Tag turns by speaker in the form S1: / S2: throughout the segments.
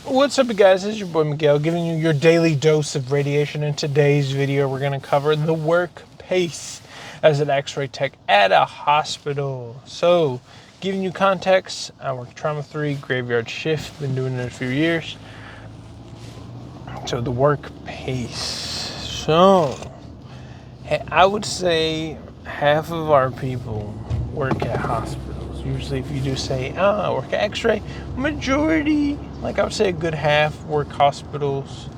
S1: What's up, guys? It's your boy Miguel giving you your daily dose of radiation. In today's video, we're going to cover the work pace as an X-ray tech at a hospital. So, giving you context, I work trauma 3 graveyard shift, been doing it a few years. So, the work pace. So, I would say half of our people work at hospitals. Usually if you do say, I work at Xray, majority, like I would say a good half work hospitals.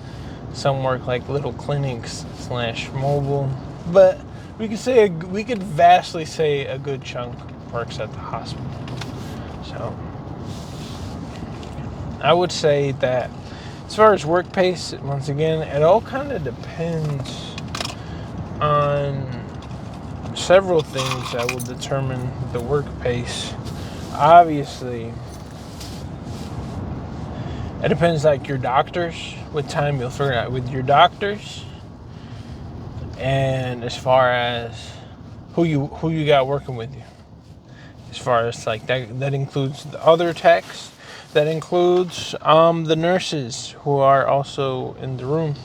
S1: Some work like little clinics / mobile. But we could vastly say a good chunk works at the hospital. So I would say that as far as work pace, once again, it all kind of depends on several things that will determine the work pace. Obviously, it depends, like your doctors. With time, you'll figure out with your doctors, and as far as who you got working with you. As far as like that includes the other techs. That includes the nurses who are also in the room,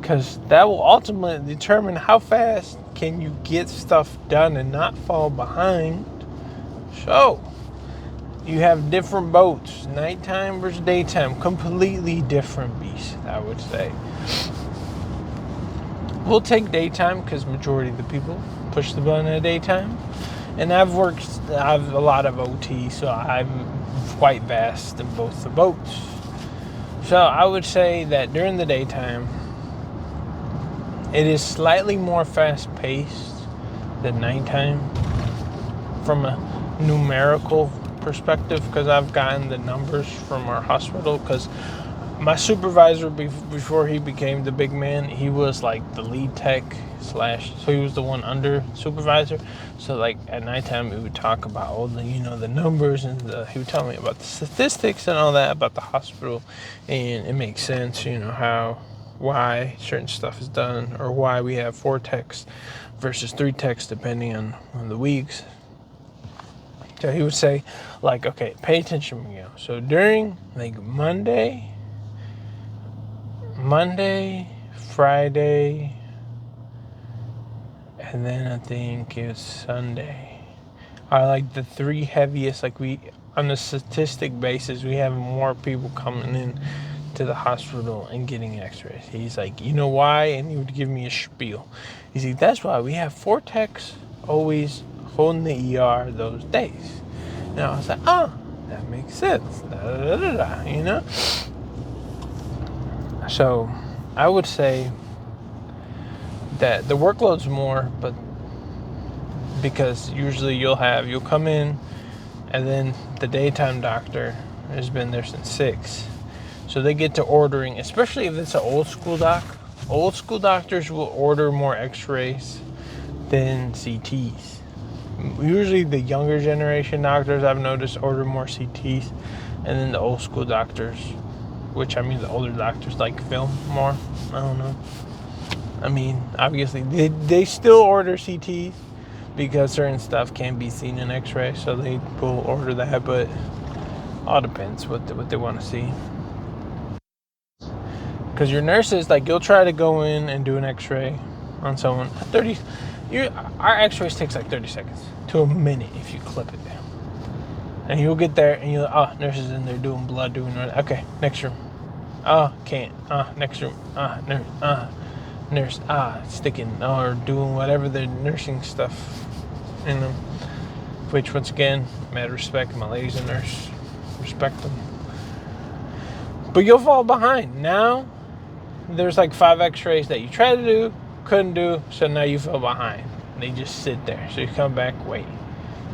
S1: because that will ultimately determine how fast can you get stuff done and not fall behind. So you have different boats, nighttime versus daytime, completely different beasts, I would say. We'll take daytime because majority of the people push the button at daytime. And I've a lot of OT, so I'm quite vast in both the boats. So I would say that during the daytime, it is slightly more fast-paced than nighttime from a numerical perspective, because I've gotten the numbers from our hospital. Because my supervisor, before he became the big man, he was like the lead tech / so he was the one under supervisor. So like at nighttime, we would talk about all the the numbers, and he would tell me about the statistics and all that about the hospital, and it makes sense, why certain stuff is done, or why we have 4 techs versus 3 techs depending on the weeks. So he would say, like, okay, pay attention, Miguel. So during like Monday, Friday, and then I think it's Sunday are like the 3 heaviest. Like, we, on a statistic basis, we have more people coming in to the hospital and getting X-rays. He's like, you know why? And he would give me a spiel. He's like, that's why we have 4 techs always holding the ER those days. And I was like, that makes sense. So I would say that the workload's more, but because usually you'll come in, and then the daytime doctor has been there since 6. So they get to ordering, especially if it's an old school doc. Old school doctors will order more X-rays than CTs. Usually the younger generation doctors, I've noticed, order more CTs, and then the old school doctors, which I mean the older doctors, like film more. I don't know. I mean, obviously they still order CTs because certain stuff can't be seen in X-ray, so they will order that, but all depends what they want to see. Because your nurses, like, you'll try to go in and do an X-ray on someone. Our X-rays takes like 30 seconds to a minute if you clip it down. And you'll get there and nurses in there doing blood, doing that. Okay, next room. Can't. Next room. Nurse. Sticking or doing whatever the nursing stuff in them. Which, once again, mad respect. My lady's a nurse. Respect them. But you'll fall behind. Now, there's like 5 X-rays that you tried to do, couldn't do, so now you fell behind. They just sit there. So you come back, wait.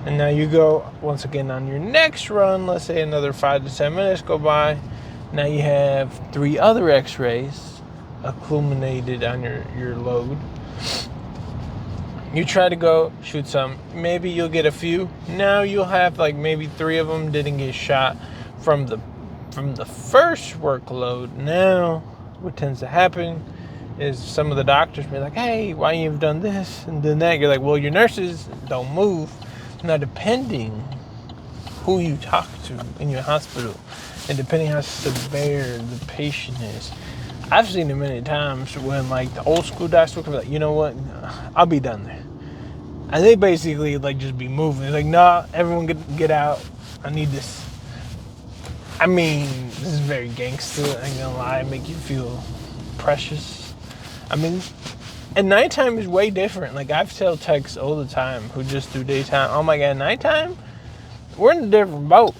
S1: And now you go, once again, on your next run. Let's say another 5 to 10 minutes go by. Now you have 3 other X-rays accumulated on your load. You try to go shoot some. Maybe you'll get a few. Now you'll have like maybe 3 of them didn't get shot from the first workload. Now what tends to happen is some of the doctors be like, hey, why you've done this and done that? You're like, well, your nurses don't move. Now, depending who you talk to in your hospital, And depending how severe the patient is, I've seen it many times when like the old school docs will come like, you know what, I'll be done there. And they basically like just be moving. They're like, nah, everyone get out. I need this. I mean, this is very gangster, I ain't gonna lie, make you feel precious. I mean, and nighttime is way different. Like I've tell techs all the time who just do daytime, oh my god, nighttime, we're in a different boat.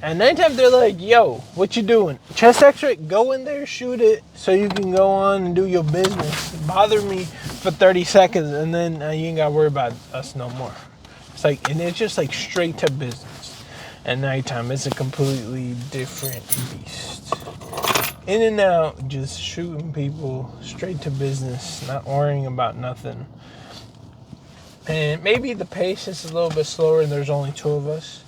S1: And nighttime they're like, yo, what you doing? Chest x-ray, go in there, shoot it, so you can go on and do your business. Bother me for 30 seconds and then you ain't gotta worry about us no more. It's like, and it's just like straight to business. At nighttime, it's a completely different beast. In and out, just shooting people, straight to business, not worrying about nothing. And maybe the pace is a little bit slower and there's only 2 of us.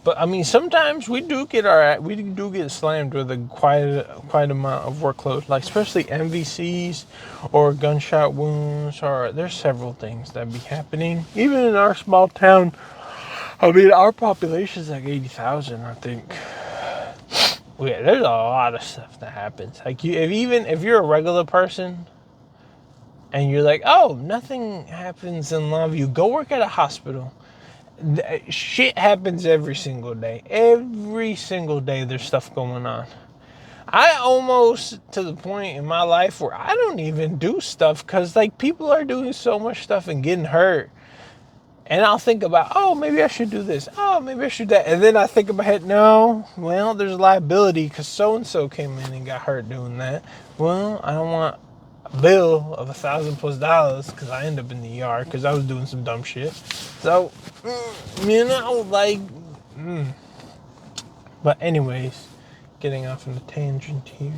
S1: But I mean, sometimes we do get slammed with a quite amount of workload, like especially MVCs or gunshot wounds, or there's several things that be happening. Even in our small town, I mean, our population is like 80,000, I think. Yeah, there's a lot of stuff that happens. Like if you're a regular person and you're like, oh, nothing happens in Longview, go work at a hospital. Shit happens every single day. Every single day there's stuff going on. I almost to the point in my life where I don't even do stuff because like people are doing so much stuff and getting hurt. And I'll think about, oh, maybe I should do this. Oh, maybe I should that. And then I think about it, no, well, there's liability because so-and-so came in and got hurt doing that. Well, I don't want a bill of $1,000+ because I end up in the ER because I was doing some dumb shit. So, you know, like, But anyways, getting off on a tangent here.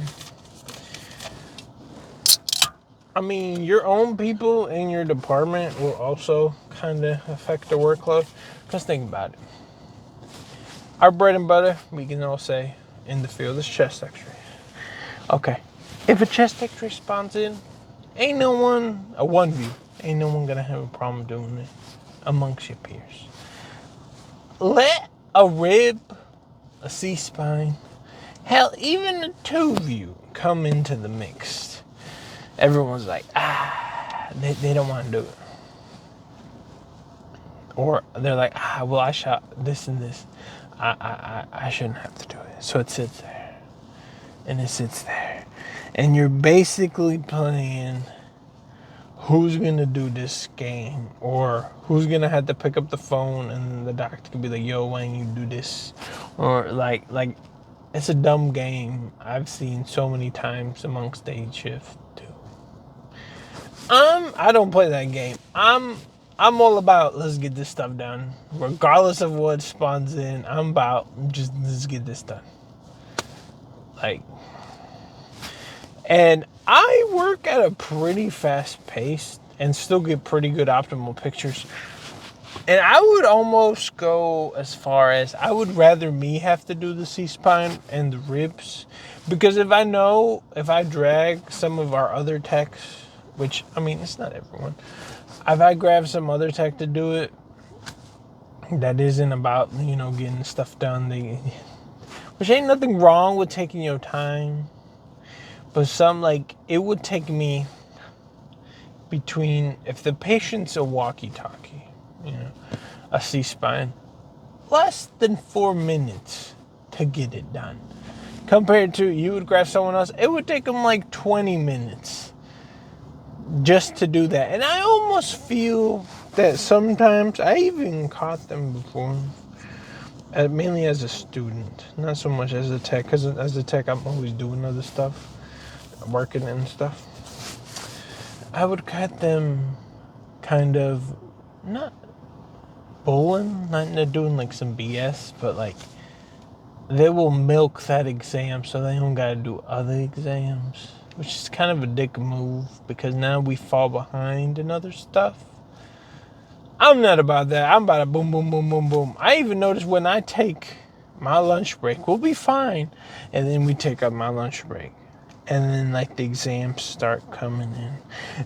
S1: I mean, your own people in your department will also kind of affect the workload. Because think about it. Our bread and butter, we can all say, in the field is chest x-ray. Okay. If a chest x-ray spawns in, ain't no one, a one view, ain't no one gonna have a problem doing it amongst your peers. Let a rib, a C-spine, hell, even a 2 view come into the mix. Everyone's like, they don't want to do it. Or they're like, well, I shot this and this. I shouldn't have to do it. So it sits there. And it sits there. And you're basically playing who's going to do this game. Or who's going to have to pick up the phone and the doctor can be like, yo, why don't you do this? Or like it's a dumb game I've seen so many times amongst day shift too. I don't play that game. I'm all about let's get this stuff done. Regardless of what spawns in, I'm about just let's get this done. Like, and I work at a pretty fast pace and still get pretty good optimal pictures. And I would almost go as far as I would rather me have to do the C-spine and the ribs. Because if I drag some of our other techs, which, I mean, it's not everyone. If I grab some other tech to do it, that isn't about, getting stuff done. Which ain't nothing wrong with taking your time. But it would take me between, if the patient's a walkie-talkie, a C-spine, less than 4 minutes to get it done. Compared to you would grab someone else, it would take them like 20 minutes just to do that. And I almost feel that sometimes, I even caught them before, mainly as a student, not so much as a tech, because as a tech I'm always doing other stuff, working and stuff. I would cut them kind of, not bullying, not doing like some BS, but like they will milk that exam so they don't gotta do other exams, which is kind of a dick move because now we fall behind in other stuff. I'm not about that. I'm about a boom, boom, boom, boom, boom. I even notice when I take my lunch break, we'll be fine, and then we take up my lunch break. And then like the exams start coming in,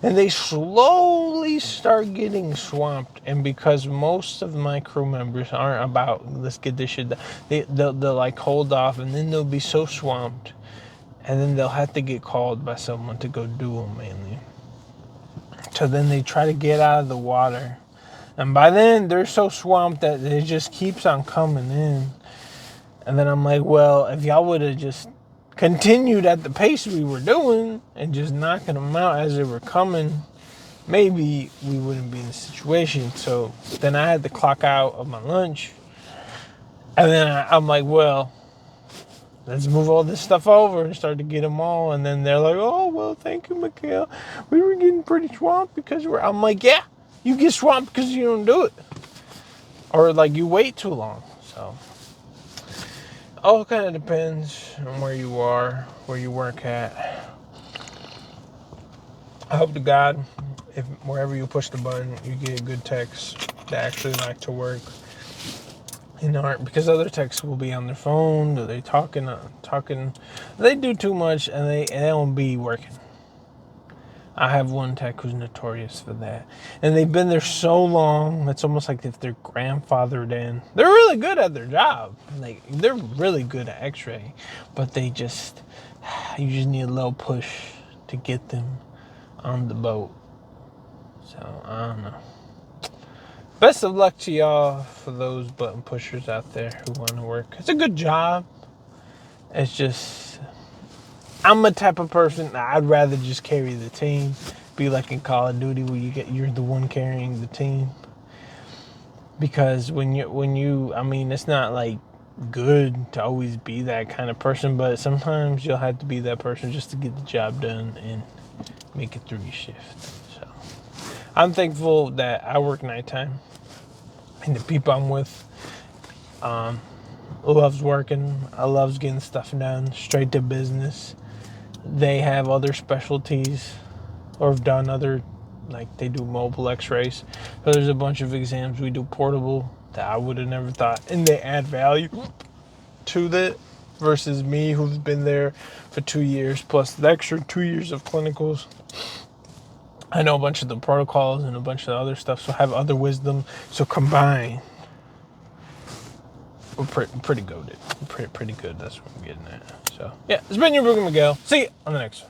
S1: and they slowly start getting swamped. And because most of my crew members aren't about let's get this shit done, they'll like hold off, and then they'll be so swamped, and then they'll have to get called by someone to go do them mainly. So then they try to get out of the water, and by then they're so swamped that it just keeps on coming in. And then I'm like, well, if y'all would have just continued at the pace we were doing and just knocking them out as they were coming, maybe we wouldn't be in this situation. So then I had to clock out of my lunch. And then I'm like, well, let's move all this stuff over and start to get them all. And then they're like, oh, well, thank you, Mikhail. We were getting pretty swamped because I'm like, yeah, you get swamped because you don't do it. Or like you wait too long. So all kind of depends on where you are, where you work at. I hope to God, if wherever you push the button, you get good techs that actually like to work and aren't, because other techs will be on their phone, or they talking. They do too much and they won't be working. I have one tech who's notorious for that. And they've been there so long, it's almost like if they're grandfathered in. They're really good at their job. Like, they're really good at Xray. But you just need a little push to get them on the boat. So, I don't know. Best of luck to y'all for those button pushers out there who want to work. It's a good job. It's just, I'm a type of person that I'd rather just carry the team. Be like in Call of Duty where you're the one carrying the team. Because when you I mean, it's not like good to always be that kind of person, but sometimes you'll have to be that person just to get the job done and make it through your shift. So I'm thankful that I work nighttime and the people I'm with loves working. I loves getting stuff done, straight to business. They have other specialties or have done other, like they do mobile x-rays. So there's a bunch of exams we do portable that I would have never thought. And they add value to that versus me who's been there for 2 years plus the extra 2 years of clinicals. I know a bunch of the protocols and a bunch of the other stuff, so I have other wisdom. So combined, we're pretty goated. Pretty good. That's what I'm getting at. So yeah, it's been your Brooklyn Miguel. See you on the next one.